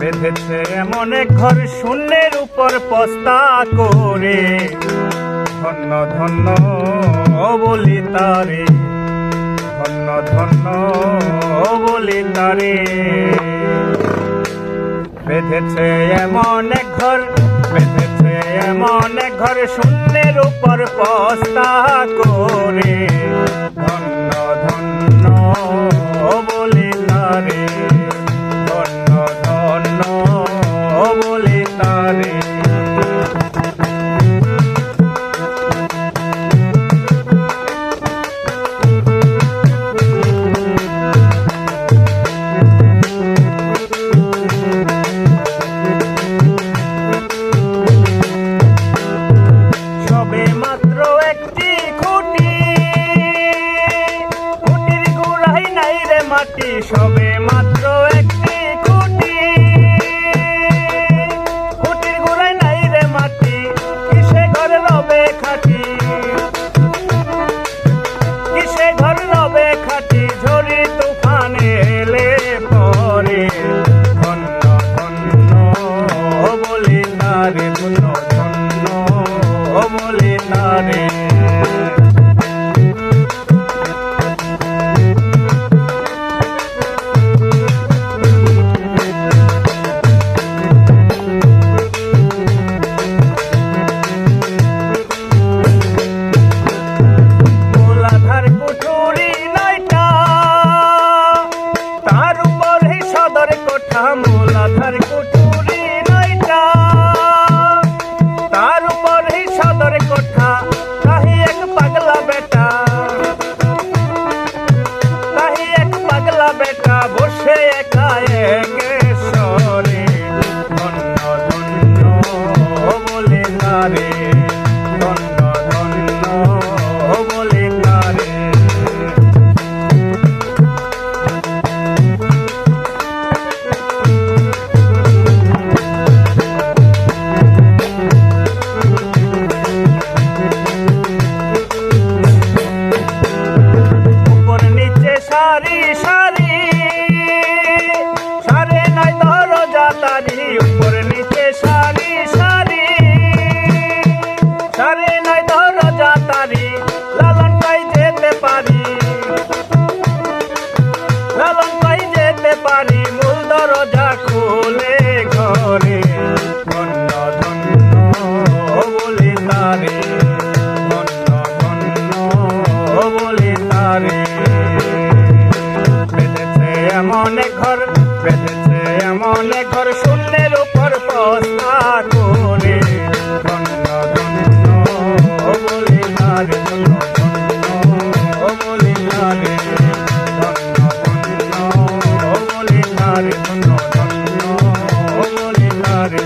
বেঁধেছে এমন এক ঘর শূন্যের উপর পস্তা করে, ধন্য ধন্য বলি তারে, ধন্য ধন্য বলি তারে। বেঁধেছে এমন এক ঘর, বেঁধেছে এমন এক ঘর শূন্যের উপর পস্তা করে, ধন্য ধন্য বলি তারে, ধন্য ধন্য বলি তারে। সবে মাত্র একটি খুঁটি, খুঁটির গোড়ায় নাই রে মাটি, সবে মাত্র একটি খুঁটি, খুঁটির গোড়ায় নাই রে মাটি, কিসে ঘর রবে খাটি, কিসে ঘর রবে খাটি, ঝড়ি তুফানে এলে পরে, ধন্য ধন্য বলি তারে, ধন্য ধন্য বলি তারে। মূলাধার কুঠুরি নয়টা, তার উপরে সদর কোঠা, মূলাধার কুঠুরি নয়টা, তার উপরে সদর কোঠা, তাহি এক পাগলা বেটা, তাহি এক পাগলা বেটা, বসে একা একেশ্বরে, ধন্য ধন্য বলি তারে, ধন্য ধন্য বলি তারে। উপর নিচে সারি সারি, সারে নাই দরজা তারি, উপর নিচে সারি সারি, সারে নাই দরজা তারি, লালন পাই যেতে পারি, লালন পাই যেতে পারি, মূল দরজা খুলে ঘরে, ধন্য ধন্য বলি তারে, ধন্য ধন্য বলি তারে। বেঁধেছে এমন এক ঘর, বেঁধেছে এমন এক ঘর শূন্যের উপর পস্তা করে, ধন্য ধন্য বলি তারে, ধন্য ধন্য বলি তারে, ধন্য ধন্য বলি তারে, ধন্য ধন্য বলি তারে।